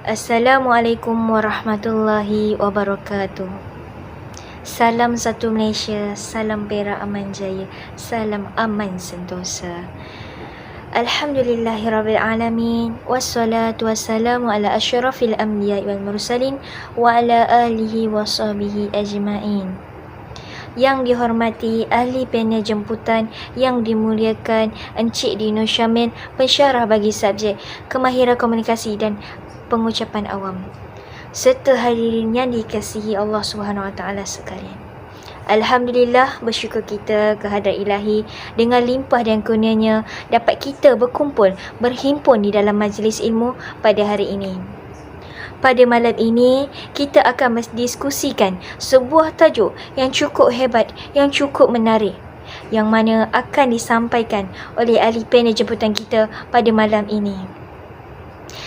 Assalamualaikum warahmatullahi wabarakatuh. Salam satu Malaysia, salam Perak Aman Jaya, salam aman sentosa. Alhamdulillahirabbil alamin, wassalatu wassalamu ala asyrafil anbiya'i wal mursalin wa ala alihi washabihi ajmain. Yang dihormati ahli panel jemputan, yang dimuliakan Encik Dino Syamil, pensyarah bagi subjek kemahiran komunikasi dan pengucapan awam, serta hadirin yang dikasihi Allah SWT sekalian. Alhamdulillah, bersyukur kita kehadrat ilahi dengan limpah dan kurnianya dapat kita berkumpul, berhimpun di dalam majlis ilmu pada hari ini. Pada malam ini, kita akan mendiskusikan sebuah tajuk yang cukup hebat, yang cukup menarik, yang mana akan disampaikan oleh ahli panel jemputan kita pada malam ini.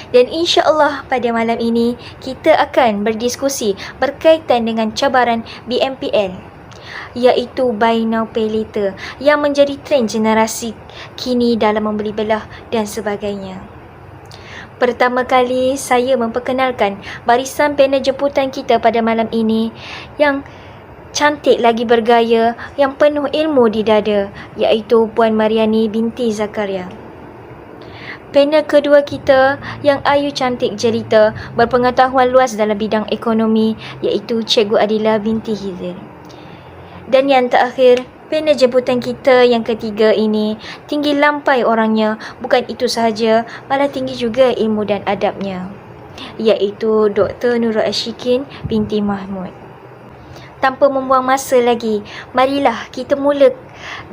Dan insya-Allah pada malam ini kita akan berdiskusi berkaitan dengan cabaran BNPL, iaitu Buy Now Pay Later, yang menjadi trend generasi kini dalam membeli belah dan sebagainya. Pertama kali saya memperkenalkan barisan panel jemputan kita pada malam ini yang cantik lagi bergaya, yang penuh ilmu di dada, iaitu Puan Mariani binti Zakaria. Panel kedua kita yang ayu cantik jelita, berpengetahuan luas dalam bidang ekonomi, iaitu Cikgu Adila binti Hizir. Dan yang terakhir, panel jemputan kita yang ketiga ini tinggi lampai orangnya, bukan itu sahaja, malah tinggi juga ilmu dan adabnya, iaitu Dr. Nurul Ashikin binti Mahmud. Tanpa membuang masa lagi, marilah kita mula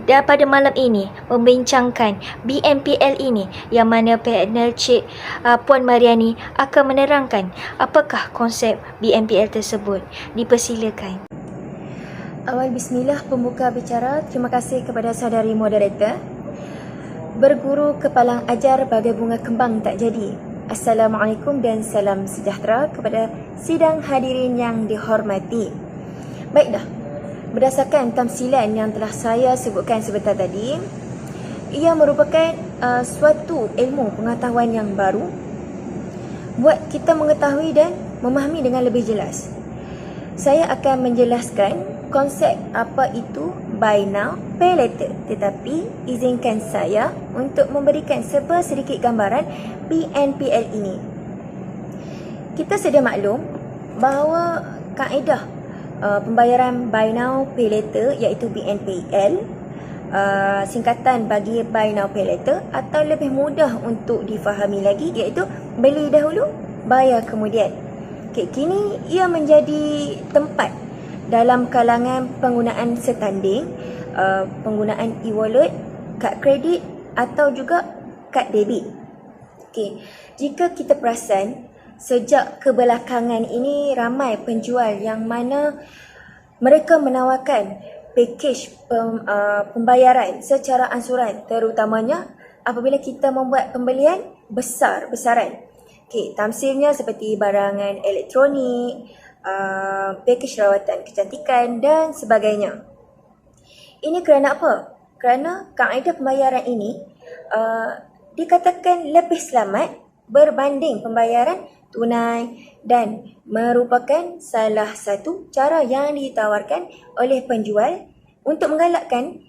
pada malam ini membincangkan BNPL ini, yang mana panel Cik Puan Mariani akan menerangkan apakah konsep BNPL tersebut. Dipersilakan. Awal bismillah pembuka bicara. Terima kasih kepada saudari moderator. Berguru kepalang ajar bagai bunga kembang tak jadi. Assalamualaikum dan salam sejahtera kepada sidang hadirin yang dihormati. Baiklah, berdasarkan tamsilan yang telah saya sebutkan sebentar tadi, ia merupakan suatu ilmu pengetahuan yang baru buat kita mengetahui dan memahami dengan lebih jelas. Saya akan menjelaskan konsep apa itu Buy Now Pay Later, tetapi izinkan saya untuk memberikan sedikit gambaran BNPL ini. Kita sedia maklum bahawa kaedah pembayaran Buy Now Pay Later iaitu BNPL, singkatan bagi Buy Now Pay Later, atau lebih mudah untuk difahami lagi iaitu beli dahulu bayar kemudian. Kini ia menjadi tempat dalam kalangan penggunaan setanding, penggunaan e-wallet, kad kredit atau juga kad debit. Jika kita perasan, sejak kebelakangan ini ramai penjual yang mana mereka menawarkan pakej pembayaran secara ansuran, terutamanya apabila kita membuat pembelian besar-besaran. Tamsilnya seperti barangan elektronik, pakej rawatan kecantikan dan sebagainya. Ini kerana apa? Kerana kaedah pembayaran ini dikatakan lebih selamat berbanding pembayaran tunai dan merupakan salah satu cara yang ditawarkan oleh penjual untuk menggalakkan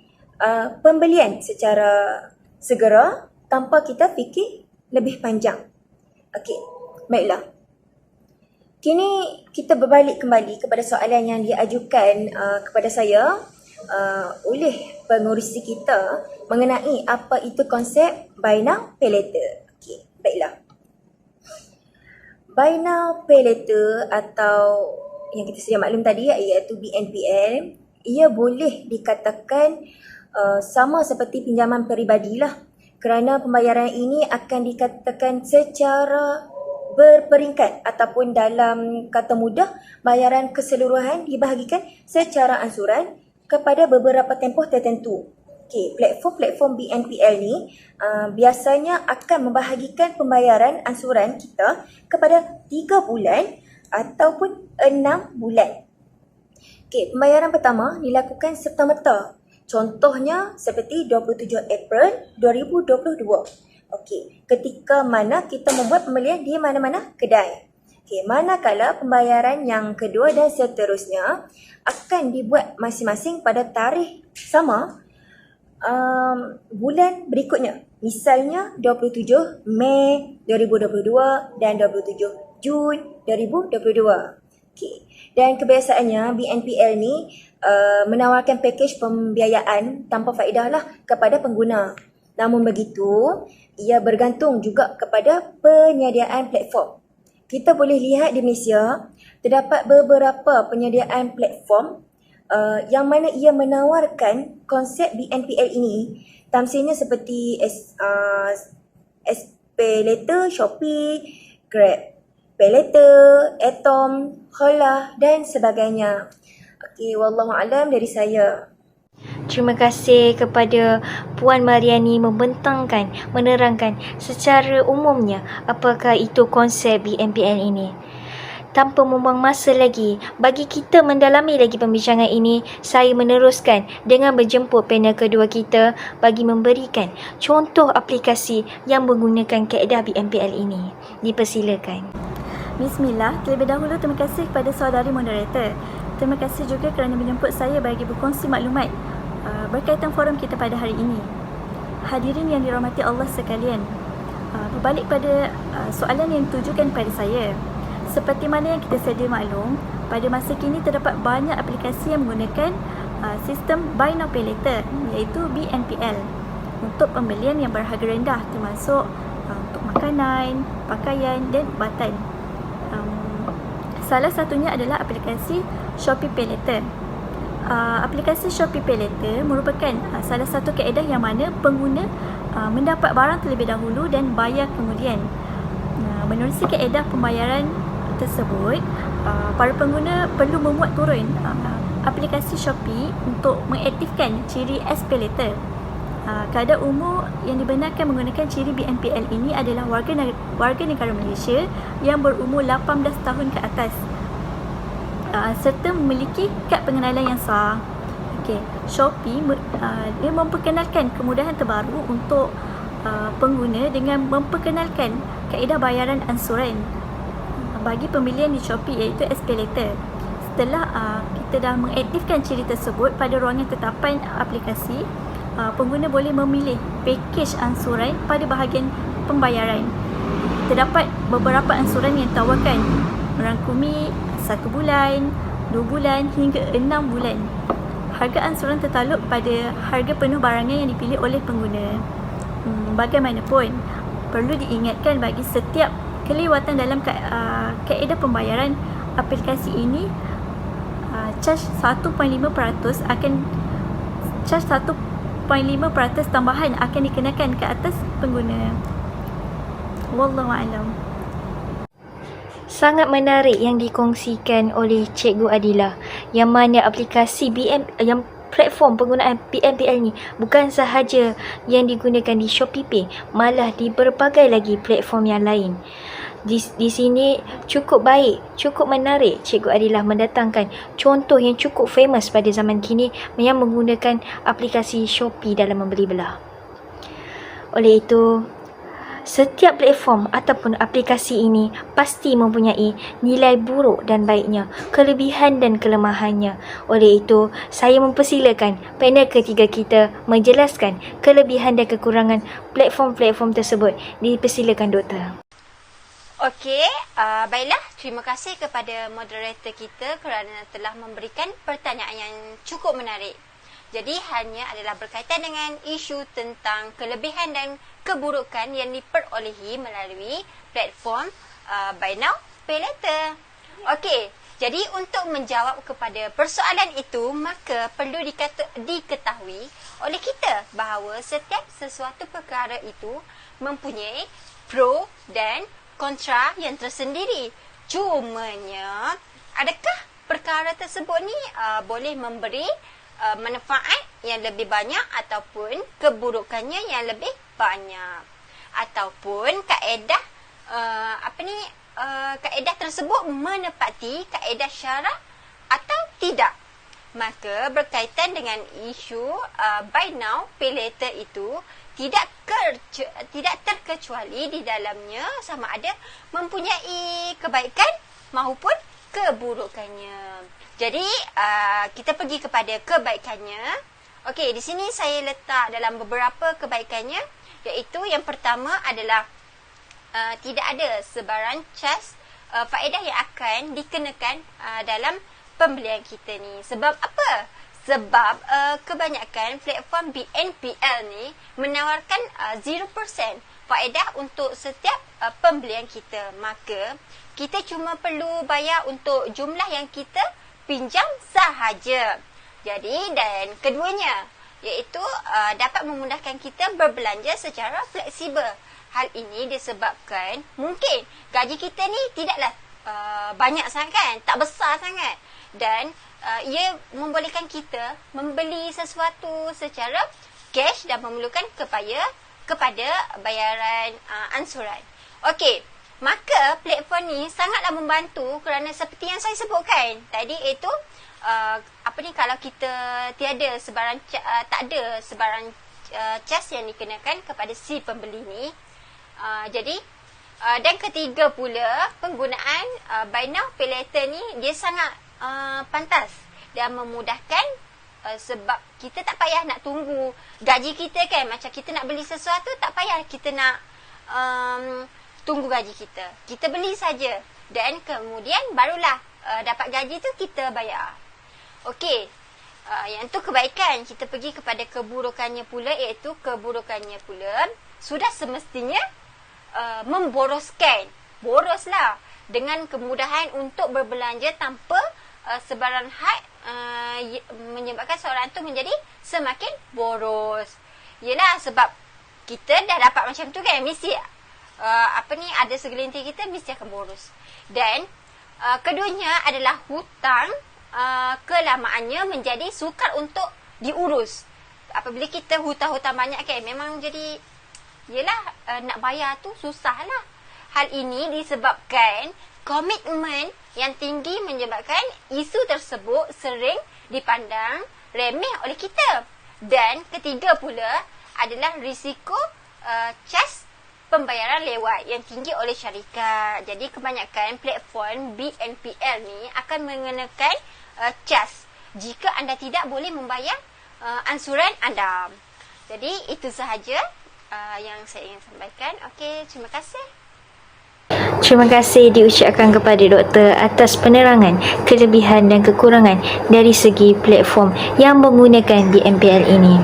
pembelian secara segera tanpa kita fikir lebih panjang. Baiklah. Kini kita berbalik kembali kepada soalan yang diajukan kepada saya oleh pengurusi kita mengenai apa itu konsep Buy Now Pay Later. Baiklah. Buy Now Pay Later atau yang kita sedia maklum tadi iaitu BNPL, ia boleh dikatakan sama seperti pinjaman peribadilah, kerana pembayaran ini akan dikatakan secara berperingkat ataupun dalam kata mudah, bayaran keseluruhan dibahagikan secara ansuran kepada beberapa tempoh tertentu. Platform BNPL ni biasanya akan membahagikan pembayaran ansuran kita kepada 3 bulan ataupun 6 bulan. Pembayaran pertama dilakukan serta-merta. Contohnya seperti 27 April 2022. Okey, ketika mana kita membuat pembelian di mana-mana kedai. Okey, manakala pembayaran yang kedua dan seterusnya akan dibuat masing-masing pada tarikh sama bulan berikutnya. Misalnya 27 Mei 2022 dan 27 Jun 2022. Okay. Dan kebiasaannya BNPL ni menawarkan pakej pembiayaan tanpa faedah lah kepada pengguna. Namun begitu, ia bergantung juga kepada penyediaan platform. Kita boleh lihat di Malaysia, terdapat beberapa penyediaan platform yang mana ia menawarkan konsep BNPL ini. Tamsilnya seperti SPayLater, Shopee, Grab PayLater, Atom, Hola dan sebagainya. Okey, wallahualam dari saya. Terima kasih kepada Puan Mariani menerangkan secara umumnya apakah itu konsep BNPL ini. Tanpa membuang masa lagi, bagi kita mendalami lagi pembincangan ini, saya meneruskan dengan berjemput panel kedua kita bagi memberikan contoh aplikasi yang menggunakan kaedah BNPL ini. Dipersilakan. Bismillah, terlebih dahulu terima kasih kepada saudari moderator. Terima kasih juga kerana menjemput saya bagi berkongsi maklumat berkaitan forum kita pada hari ini. Hadirin yang dirahmati Allah sekalian, berbalik pada soalan yang ditujukan kepada saya. Seperti mana yang kita sedia maklum, pada masa kini terdapat banyak aplikasi yang menggunakan sistem Buy Now Pay Later, iaitu BNPL, untuk pembelian yang berharga rendah, termasuk untuk makanan, pakaian dan ubatan. Salah satunya adalah aplikasi Shopee Pay Later. Aplikasi Shopee Pay Later merupakan salah satu kaedah yang mana pengguna mendapat barang terlebih dahulu dan bayar kemudian. Menerusi kaedah pembayaran tersebut, para pengguna perlu memuat turun aplikasi Shopee untuk mengaktifkan ciri SPay Later. Kadar umur yang dibenarkan menggunakan ciri BNPL ini adalah warga negara Malaysia yang berumur 18 tahun ke atas, serta memiliki kad pengenalan yang sah. Okay. Shopee dia memperkenalkan kemudahan terbaru untuk pengguna dengan memperkenalkan kaedah bayaran ansuran bagi pembelian di Shopee, iaitu SPay Later. Setelah kita dah mengaktifkan ciri tersebut pada ruangan tetapan aplikasi, pengguna boleh memilih pakej ansuran pada bahagian pembayaran. Terdapat beberapa ansuran yang ditawarkan, merangkumi 1 bulan, 2 bulan hingga 6 bulan. Harga ansuran tertakluk pada harga penuh barangnya yang dipilih oleh pengguna. Bagaimanapun, perlu diingatkan bagi setiap kelewatan dalam kaedah pembayaran aplikasi ini, charge 1.5% tambahan akan dikenakan ke atas pengguna. Wallahualam. Sangat menarik yang dikongsikan oleh Cikgu Adilah, yang mana aplikasi yang platform penggunaan BNPL ni bukan sahaja yang digunakan di Shopee Pay, malah di berbagai lagi platform yang lain. Di sini cukup baik, cukup menarik Cikgu Adilah mendatangkan contoh yang cukup famous pada zaman kini yang menggunakan aplikasi Shopee dalam membeli belah. Oleh itu, setiap platform ataupun aplikasi ini pasti mempunyai nilai buruk dan baiknya, kelebihan dan kelemahannya. Oleh itu, saya mempersilakan panel ketiga kita menjelaskan kelebihan dan kekurangan platform-platform tersebut. Dipersilakan Doktor. Okey, baiklah. Terima kasih kepada moderator kita kerana telah memberikan pertanyaan yang cukup menarik. Jadi hanya adalah berkaitan dengan isu tentang kelebihan dan keburukan yang diperolehi melalui platform Buy Now Pay Later. Okey, jadi untuk menjawab kepada persoalan itu, maka perlu diketahui oleh kita bahawa setiap sesuatu perkara itu mempunyai pro dan kontra yang tersendiri. Cumanya, adakah perkara tersebut ni boleh memberi manfaat yang lebih banyak ataupun keburukannya yang lebih banyak, ataupun kaedah kaedah tersebut menepati kaedah syarak atau tidak. Maka berkaitan dengan isu Buy Now Pay Later itu, tidakkah tidak terkecuali di dalamnya sama ada mempunyai kebaikan maupun keburukannya. Jadi kita pergi kepada kebaikannya. Okey, di sini saya letak dalam beberapa kebaikannya, iaitu yang pertama adalah tidak ada sebarang cas faedah yang akan dikenakan dalam pembelian kita ni. Sebab apa? Sebab kebanyakan platform BNPL ni menawarkan 0% faedah untuk setiap pembelian kita. Maka kita cuma perlu bayar untuk jumlah yang kita pinjam sahaja. Jadi, dan keduanya iaitu dapat memudahkan kita berbelanja secara fleksibel. Hal ini disebabkan mungkin gaji kita ni tidaklah banyak sangat kan, tak besar sangat, dan ia membolehkan kita membeli sesuatu secara cash dan memerlukan kepada bayaran ansuran. Okey, maka platform ni sangatlah membantu kerana seperti yang saya sebutkan tadi, iaitu kalau kita tiada sebarang tak ada sebarang cas yang dikenakan kepada si pembeli ni. Jadi dan ketiga pula, penggunaan buy now pay later ni dia sangat pantas dan memudahkan, sebab kita tak payah nak tunggu gaji kita kan. Macam kita nak beli sesuatu, tak payah kita nak tunggu gaji kita. Kita beli saja dan kemudian barulah dapat gaji tu kita bayar. Okey, yang tu kebaikan. Kita pergi kepada keburukannya pula, iaitu keburukannya pula sudah semestinya memboroskan. Boroslah dengan kemudahan untuk berbelanja tanpa sebarang had, menyebabkan seorang tu menjadi semakin boros. Yelah, sebab kita dah dapat macam tu kan, mesti ada segelintir kita mesti akan boros. Dan keduanya adalah hutang kelamaannya menjadi sukar untuk diurus. Apabila kita hutang-hutang banyak kan, memang jadi nak bayar tu susah lah. Hal ini disebabkan komitmen yang tinggi menyebabkan isu tersebut sering dipandang remeh oleh kita. Dan ketiga pula adalah risiko cas pembayaran lewat yang tinggi oleh syarikat. Jadi kebanyakan platform BNPL ni akan mengenakan cas jika anda tidak boleh membayar ansuran anda. Jadi itu sahaja yang saya ingin sampaikan. Okey, terima kasih. Terima kasih diucapkan kepada doktor atas penerangan kelebihan dan kekurangan dari segi platform yang menggunakan BNPL ini.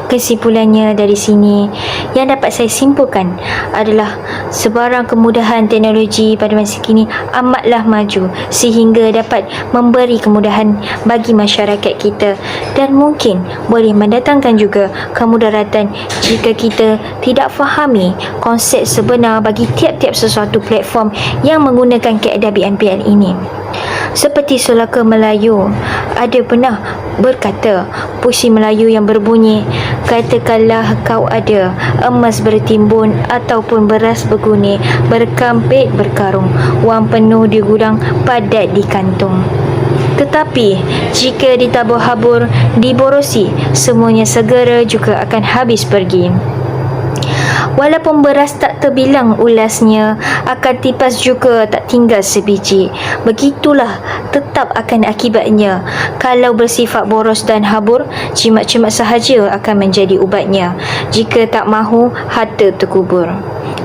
Kesimpulannya dari sini, yang dapat saya simpulkan adalah sebarang kemudahan teknologi pada masa kini amatlah maju sehingga dapat memberi kemudahan bagi masyarakat kita, dan mungkin boleh mendatangkan juga kemudaratan jika kita tidak fahami konsep sebenar bagi tiap-tiap sesuatu platform yang menggunakan kaedah BNPL ini. Seperti Selaka Melayu ada pernah berkata, puisi Melayu yang berbunyi, katakanlah kau ada emas bertimbun ataupun beras berguni, berkampit berkarung, wang penuh di gudang, padat di kantung. Tetapi jika ditabur habur, diborosi, semuanya segera juga akan habis pergi. Walaupun beras tak terbilang ulasnya, akan tipas juga tak tinggal sebiji. Begitulah tetap akan akibatnya. Kalau bersifat boros dan habur, jimat-jimat sahaja akan menjadi ubatnya. Jika tak mahu, harta terkubur.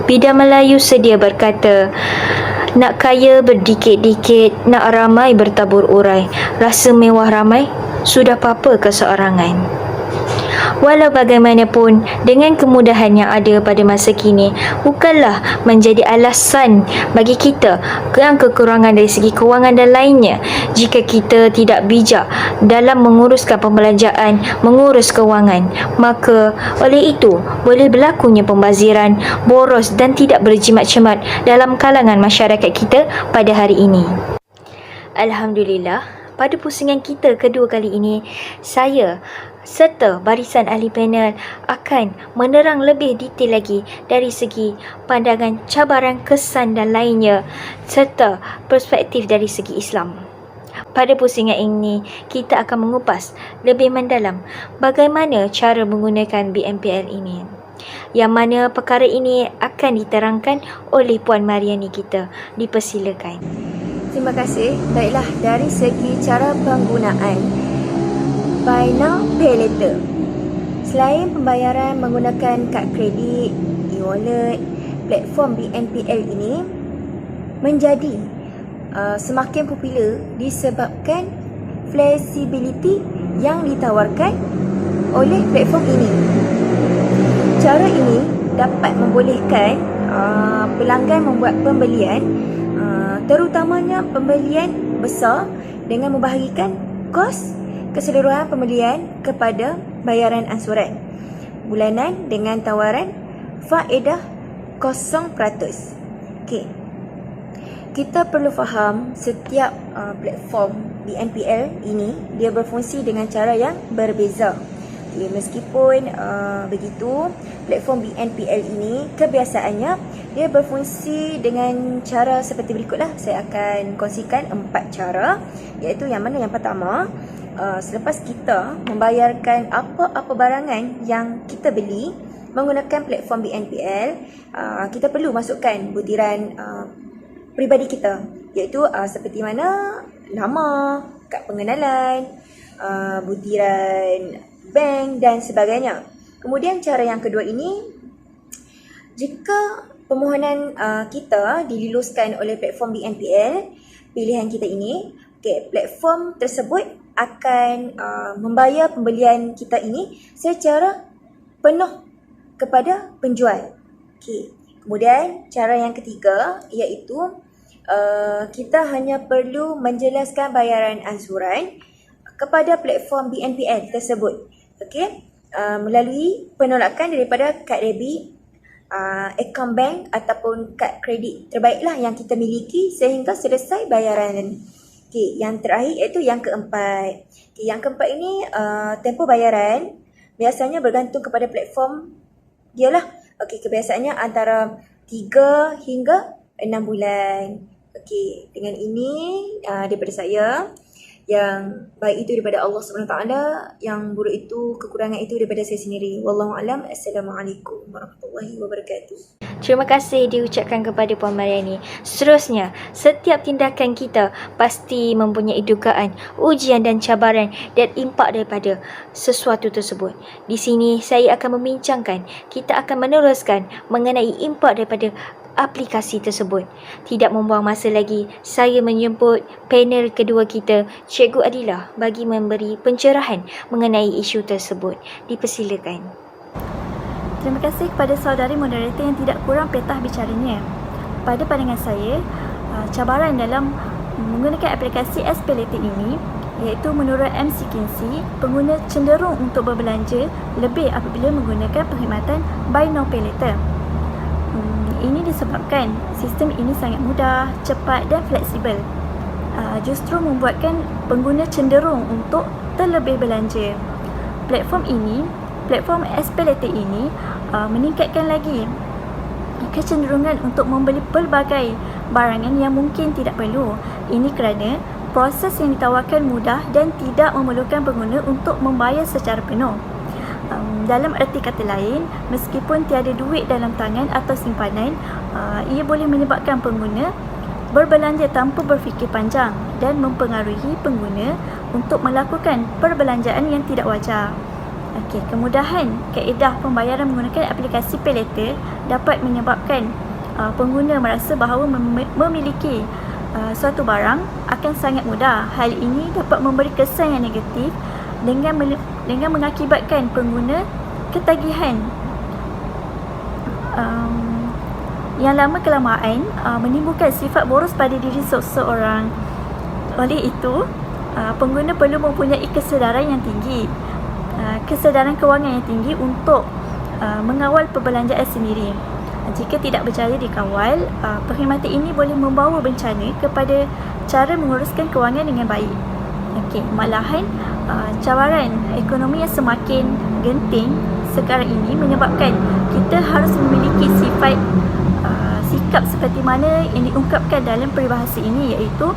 Bidah Melayu sedia berkata, nak kaya berdikit-dikit, nak ramai bertabur urai. Rasa mewah ramai, sudah apa keseorangan. Walau bagaimanapun, dengan kemudahan yang ada pada masa kini bukanlah menjadi alasan bagi kita yang kekurangan dari segi kewangan dan lainnya. Jika kita tidak bijak dalam menguruskan pembelanjaan, mengurus kewangan, maka oleh itu boleh berlakunya pembaziran, boros dan tidak berjimat-jimat dalam kalangan masyarakat kita pada hari ini. Alhamdulillah, pada pusingan kita kedua kali ini, saya serta barisan ahli panel akan menerang lebih detail lagi dari segi pandangan, cabaran, kesan dan lainnya, serta perspektif dari segi Islam. Pada pusingan ini, kita akan mengupas lebih mendalam bagaimana cara menggunakan BNPL ini. yang mana perkara ini akan diterangkan oleh Puan Mariani kita. Dipersilakan. Terima kasih. Baiklah, dari segi cara penggunaan Buy Now Pay Later, selain pembayaran menggunakan kad kredit, e-wallet, platform BNPL ini menjadi semakin popular disebabkan flexibility yang ditawarkan oleh platform ini. Cara ini dapat membolehkan pelanggan membuat pembelian, terutamanya pembelian besar, dengan membahagikan kos keseluruhan pembelian kepada bayaran ansuran bulanan dengan tawaran faedah 0%. Okey. Kita perlu faham setiap platform BNPL ini dia berfungsi dengan cara yang berbeza. Okay, meskipun begitu, platform BNPL ini kebiasaannya dia berfungsi dengan cara seperti berikutlah. Saya akan kongsikan 4 cara, iaitu yang mana yang pertama, selepas kita membayarkan apa-apa barangan yang kita beli menggunakan platform BNPL, kita perlu masukkan butiran peribadi kita, iaitu seperti mana nama, kad pengenalan, butiran bank dan sebagainya. Kemudian cara yang kedua ini, jika permohonan kita diluluskan oleh platform BNPL pilihan kita ini, platform tersebut akan membayar pembelian kita ini secara penuh kepada penjual. Kemudian cara yang ketiga iaitu kita hanya perlu menjelaskan bayaran ansuran kepada platform BNPL tersebut, melalui penolakan daripada kad debit, akaun bank ataupun kad kredit terbaiklah yang kita miliki sehingga selesai bayaran. Yang terakhir iaitu yang keempat. Yang keempat ini tempoh bayaran biasanya bergantung kepada platform dia lah. Kebiasaannya antara 3 hingga 6 bulan. Dengan ini daripada saya, yang baik itu daripada Allah SWT, yang buruk itu, kekurangan itu daripada saya sendiri. Wallahu a'lam. Assalamualaikum warahmatullahi wabarakatuh. Terima kasih diucapkan kepada Puan Mariani. Seterusnya, setiap tindakan kita pasti mempunyai dugaan, ujian dan cabaran dan impak daripada sesuatu tersebut. Di sini saya akan membincangkan, kita akan meneruskan mengenai impak daripada aplikasi tersebut. Tidak membuang masa lagi, saya menjemput panel kedua kita, Cikgu Adilah, bagi memberi pencerahan mengenai isu tersebut. Dipersilakan. Terima kasih kepada saudari moderator yang tidak kurang petah bicaranya. Pada pandangan saya, cabaran dalam menggunakan aplikasi SPayLater ini iaitu menurut MC Kinsey, pengguna cenderung untuk berbelanja lebih apabila menggunakan perkhidmatan Buy Now Pay Later. Ini disebabkan sistem ini sangat mudah, cepat dan fleksibel. Justru membuatkan pengguna cenderung untuk terlebih belanja. Platform SPayLater ini meningkatkan lagi kecenderungan untuk membeli pelbagai barangan yang mungkin tidak perlu. Ini kerana proses yang ditawarkan mudah dan tidak memerlukan pengguna untuk membayar secara penuh. Dalam erti kata lain, meskipun tiada duit dalam tangan atau simpanan, ia boleh menyebabkan pengguna berbelanja tanpa berfikir panjang dan mempengaruhi pengguna untuk melakukan perbelanjaan yang tidak wajar. Kemudahan kaedah pembayaran menggunakan aplikasi PayLater dapat menyebabkan pengguna merasa bahawa memiliki suatu barang akan sangat mudah. Hal ini dapat memberi kesan yang negatif dengan mengakibatkan pengguna ketagihan yang lama kelamaan menimbulkan sifat boros pada diri seseorang. Oleh itu, pengguna perlu mempunyai kesedaran yang tinggi, kesedaran kewangan yang tinggi untuk mengawal perbelanjaan sendiri. Jika tidak berjaya dikawal, perkhidmatan ini boleh membawa bencana kepada cara menguruskan kewangan dengan baik. Malahan cabaran ekonomi yang semakin genting sekarang ini menyebabkan kita harus memiliki sikap seperti mana yang diungkapkan dalam peribahasa ini, iaitu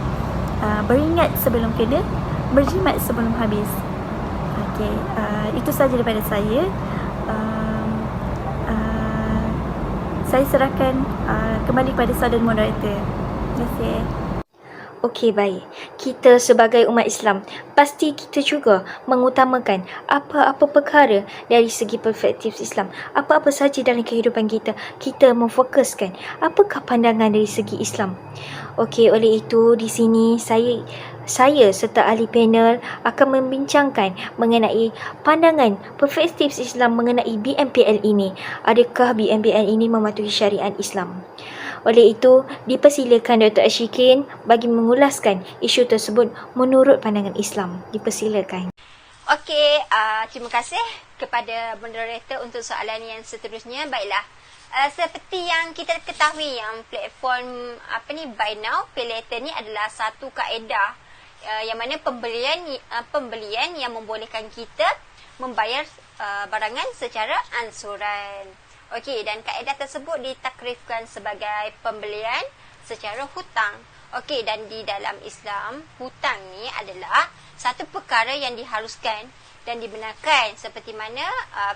beringat sebelum kena, berjimat sebelum habis. Itu sahaja daripada saya. Saya serahkan kembali kepada saudara moderator. Terima kasih. Okey, baik. Kita sebagai umat Islam, pasti kita juga mengutamakan apa-apa perkara dari segi perspektif Islam. Apa-apa saja dalam kehidupan kita, kita memfokuskan apakah pandangan dari segi Islam. Okey, oleh itu di sini saya serta ahli panel akan membincangkan mengenai pandangan perspektif Islam mengenai BMPL ini. Adakah BMPL ini mematuhi syariat Islam? Oleh itu, dipersilakan Dr. Ashikin bagi mengulaskan isu tersebut menurut pandangan Islam. Dipersilakan. Okey, terima kasih kepada moderator untuk soalan yang seterusnya. Baiklah. Seperti yang kita ketahui, yang platform buy now pay later ni adalah satu kaedah yang mana pembelian yang membolehkan kita membayar barangan secara ansuran. Okey, dan kaedah tersebut ditakrifkan sebagai pembelian secara hutang. Okey, dan di dalam Islam, hutang ni adalah satu perkara yang diharuskan dan dibenarkan seperti mana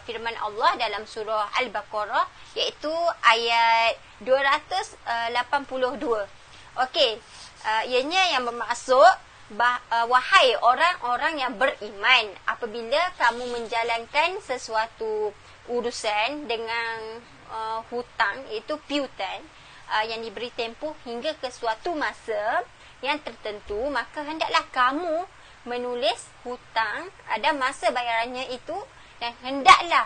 firman Allah dalam surah Al-Baqarah, iaitu ayat 282. Okey, ianya yang bermaksud wahai orang-orang yang beriman, apabila kamu menjalankan sesuatu urusan dengan hutang, iaitu piutang yang diberi tempoh hingga ke suatu masa yang tertentu, maka hendaklah kamu menulis hutang ada masa bayarannya itu, dan hendaklah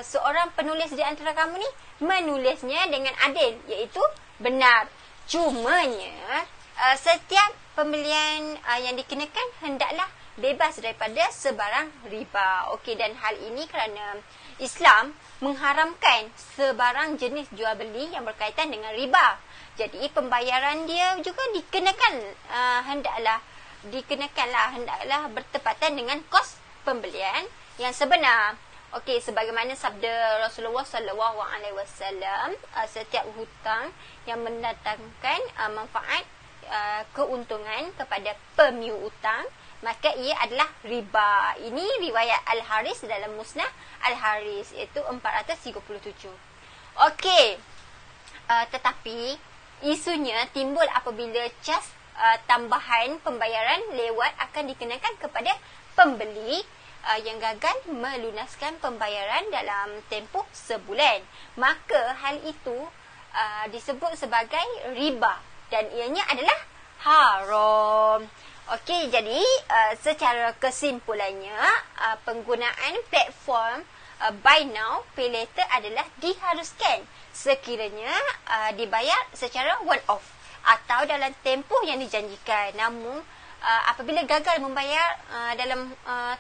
seorang penulis di antara kamu ni menulisnya dengan adil, iaitu benar. Cumanya setiap pembelian yang dikenakan hendaklah bebas daripada sebarang riba. Okey, dan hal ini kerana Islam mengharamkan sebarang jenis jual beli yang berkaitan dengan riba. Jadi pembayaran dia juga hendaklah bertepatan dengan kos pembelian yang sebenar. Okey, sebagaimana sabda Rasulullah SAW, setiap hutang yang mendatangkan manfaat keuntungan kepada pemiutang, maka ia adalah riba. Ini riwayat Al-Haris dalam Musnad Al-Haris, iaitu 437. Okey, tetapi isunya timbul apabila cas tambahan pembayaran lewat akan dikenakan kepada pembeli yang gagal melunaskan pembayaran dalam tempoh sebulan. Maka hal itu disebut sebagai riba dan ianya adalah haram. Okey, jadi secara kesimpulannya, penggunaan platform buy now pay later adalah diharuskan sekiranya dibayar secara one off atau dalam tempoh yang dijanjikan. Namun apabila gagal membayar dalam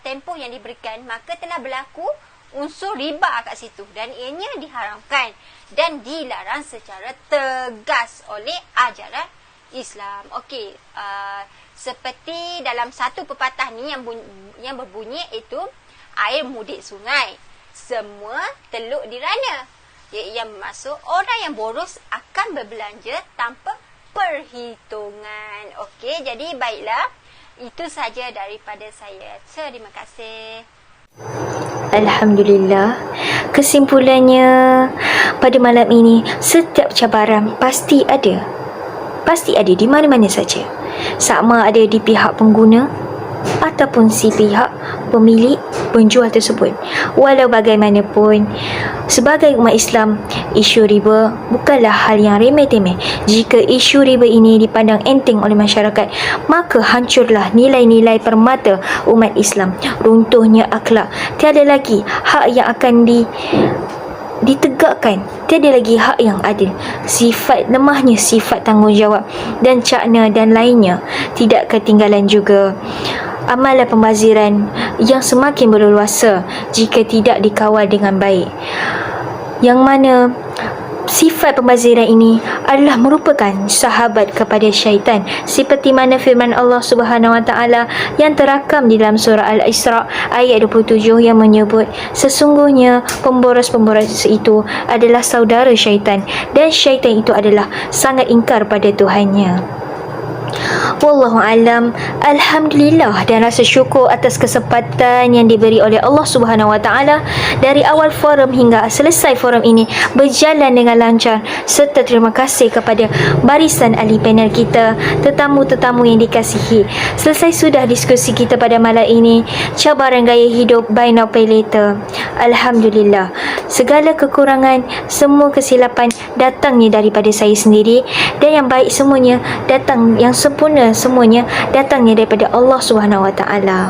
tempoh yang diberikan, maka telah berlaku unsur riba kat situ dan ianya diharamkan dan dilarang secara tegas oleh ajaran Islam. Okey, seperti dalam satu pepatah ni yang berbunyi itu, air mudik sungai, semua teluk di rana. Yang bermaksud orang yang boros akan berbelanja tanpa perhitungan. Okey, jadi baiklah, itu saja daripada saya. Terima kasih. Alhamdulillah. Kesimpulannya, pada malam ini setiap cabaran pasti ada. Pasti ada di mana-mana saja. Sama ada di pihak pengguna ataupun si pihak pemilik penjual tersebut. Walau bagaimanapun, sebagai umat Islam, isu riba bukanlah hal yang remeh-temeh. Jika isu riba ini dipandang enteng oleh masyarakat, maka hancurlah nilai-nilai permata umat Islam. Runtuhnya akhlak. Tiada lagi hak yang akan ditegakkan, tiada lagi hak yang adil. Sifat lemahnya sifat tanggungjawab dan cakna dan lainnya tidak ketinggalan juga. Amalan pembaziran yang semakin berleluasa jika tidak dikawal dengan baik, yang mana sifat pembaziran ini adalah merupakan sahabat kepada syaitan, seperti mana firman Allah Subhanahu Wa Taala yang terakam di dalam surah Al-Isra ayat 27 yang menyebut sesungguhnya pemboros-pemboros itu adalah saudara syaitan dan syaitan itu adalah sangat ingkar pada Tuhannya. Wallahu alam. Alhamdulillah dan rasa syukur atas kesempatan yang diberi oleh Allah Subhanahu Wa Taala dari awal forum hingga selesai forum ini berjalan dengan lancar, serta terima kasih kepada barisan ahli panel kita, tetamu-tetamu yang dikasihi. Selesai sudah diskusi kita pada malam ini, cabaran gaya hidup buy now pay later. Alhamdulillah, segala kekurangan, semua kesilapan datangnya daripada saya sendiri, dan yang baik semuanya datang, yang sempurna semuanya datangnya daripada Allah Subhanahu Wa Taala.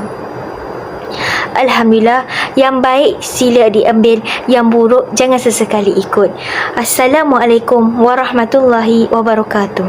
Alhamdulillah, yang baik sila diambil, yang buruk jangan sesekali ikut. Assalamualaikum warahmatullahi wabarakatuh.